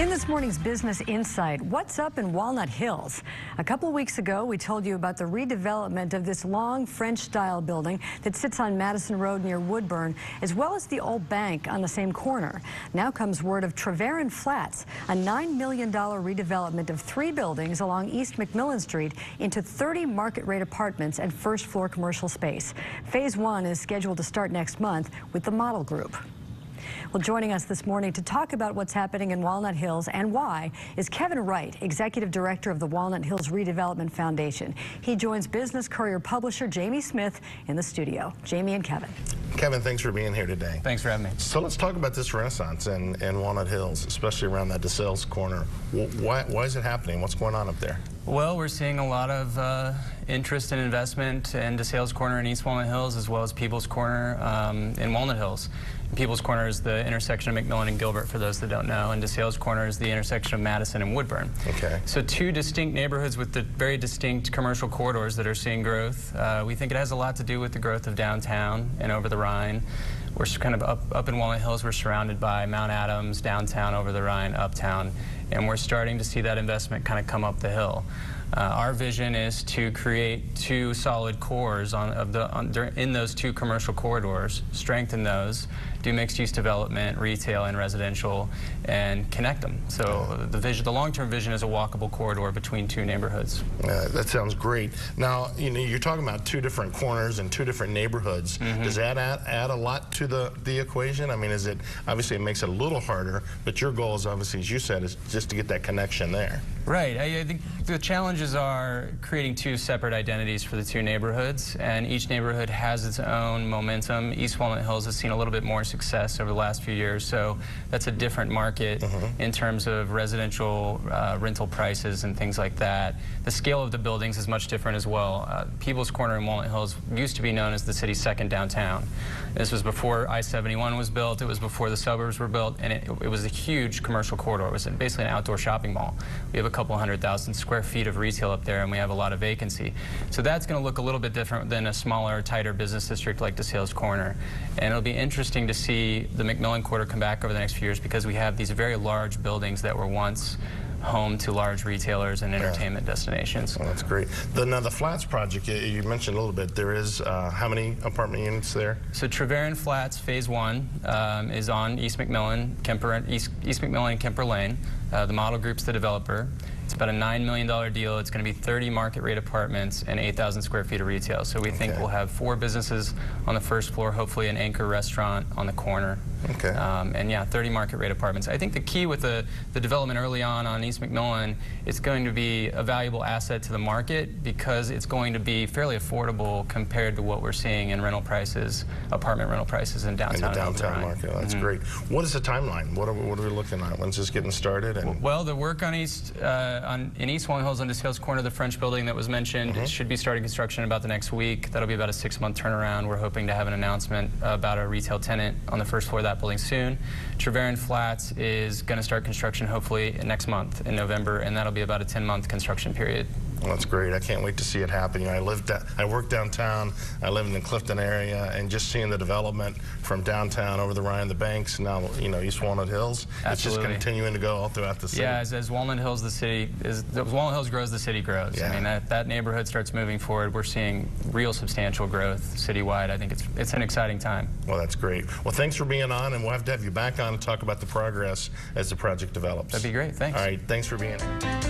In this morning's Business Insight, what's up in Walnut Hills? A couple of weeks ago, we told you about the redevelopment of this long French-style building that sits on Madison Road near Woodburn, as well as the old bank on the same corner. Now comes word of Treverin Flats, a $9 million redevelopment of 3 buildings along East McMillan Street into 30 market-rate apartments and first-floor commercial space. Phase 1 is scheduled to start next month with the Model Group. Well, joining us this morning to talk about what's happening in Walnut Hills and why is Kevin Wright, Executive Director of the Walnut Hills Redevelopment Foundation. He joins Business Courier publisher Jamie Smith in the studio. Jamie and Kevin. Kevin, thanks for being here today. Thanks for having me. So let's talk about this renaissance in Walnut Hills, especially around that DeSales corner. Why is it happening? What's going on up there? Well, we're seeing a lot of interest and investment in DeSales Corner in East Walnut Hills, as well as People's Corner in Walnut Hills. People's Corner is the intersection of McMillan and Gilbert, for those that don't know, and DeSales Corner is the intersection of Madison and Woodburn. Okay. So 2 distinct neighborhoods with the very distinct commercial corridors that are seeing growth. We think it has a lot to do with the growth of downtown and over the Rhine. We're kind of up in Walnut Hills. We're surrounded by Mount Adams, downtown, over the Rhine, uptown, and we're starting to see that investment kind of come up the hill. Our vision is to create 2 solid cores in those 2 commercial corridors, strengthen those, do mixed-use development, retail and residential, and connect them. So the long-term vision is a walkable corridor between 2 neighborhoods. That sounds great. Now, you're talking about 2 different corners and 2 different neighborhoods. Mm-hmm. Does that add a lot to the equation? I mean, obviously it makes it a little harder, but your goal is obviously, as you said, is just to get that connection there. Right. I think the challenges are creating 2 separate identities for the 2 neighborhoods, and each neighborhood has its own momentum. East Walnut Hills has seen a little bit more success over the last few years, so that's a different market in terms of residential rental prices and things like that. The scale of the buildings is much different as well. People's Corner in Walnut Hills used to be known as the city's second downtown. This was before I-71 was built, it was before the suburbs were built, and it was a huge commercial corridor. It was basically an outdoor shopping mall. We have a couple 100,000 square feet of retail up there, and we have a lot of vacancy. So that's going to look a little bit different than a smaller, tighter business district like DeSales Corner. And it'll be interesting to see the McMillan Quarter come back over the next few years, because we have these very large buildings that were once home to large retailers and entertainment destinations. Well, that's great. Now the Flats project, you mentioned a little bit, there is how many apartment units there? So Treverin Flats Phase 1 is on East McMillan, East McMillan and Kemper Lane. The Model Group's the developer. It's about a $9 million deal. It's going to be 30 market-rate apartments and 8,000 square feet of retail. So we think we'll have 4 businesses on the first floor, hopefully an anchor restaurant on the corner. Okay. And yeah, 30 market-rate apartments. I think the key with the development early on East McMillan, it's going to be a valuable asset to the market because it's going to be fairly affordable compared to what we're seeing in rental prices, apartment rental prices in downtown. In the downtown market. That's great. What is the timeline? What are we looking at? When's this getting started? Well, the work on in East Walnut Hills on DeSales Corner, the French building that was mentioned, it should be starting construction about the next week. That'll be about a 6-month turnaround. We're hoping to have an announcement about a retail tenant on the first floor of that building soon. Treverin Flats is going to start construction hopefully next month in November, and that'll be about a 10-month construction period. Well, that's great. I can't wait to see it happen. I work downtown. I live in the Clifton area, and just seeing the development from downtown over the Rhine, the banks, now East Walnut Hills. Absolutely. It's just continuing to go all throughout the city. Yeah, as Walnut Hills Walnut Hills grows, the city grows. Yeah. I mean, that neighborhood starts moving forward. We're seeing real substantial growth citywide. I think it's an exciting time. Well, that's great. Well, thanks for being on, and we'll have to have you back on to talk about the progress as the project develops. That'd be great. Thanks. All right. Thanks for being here.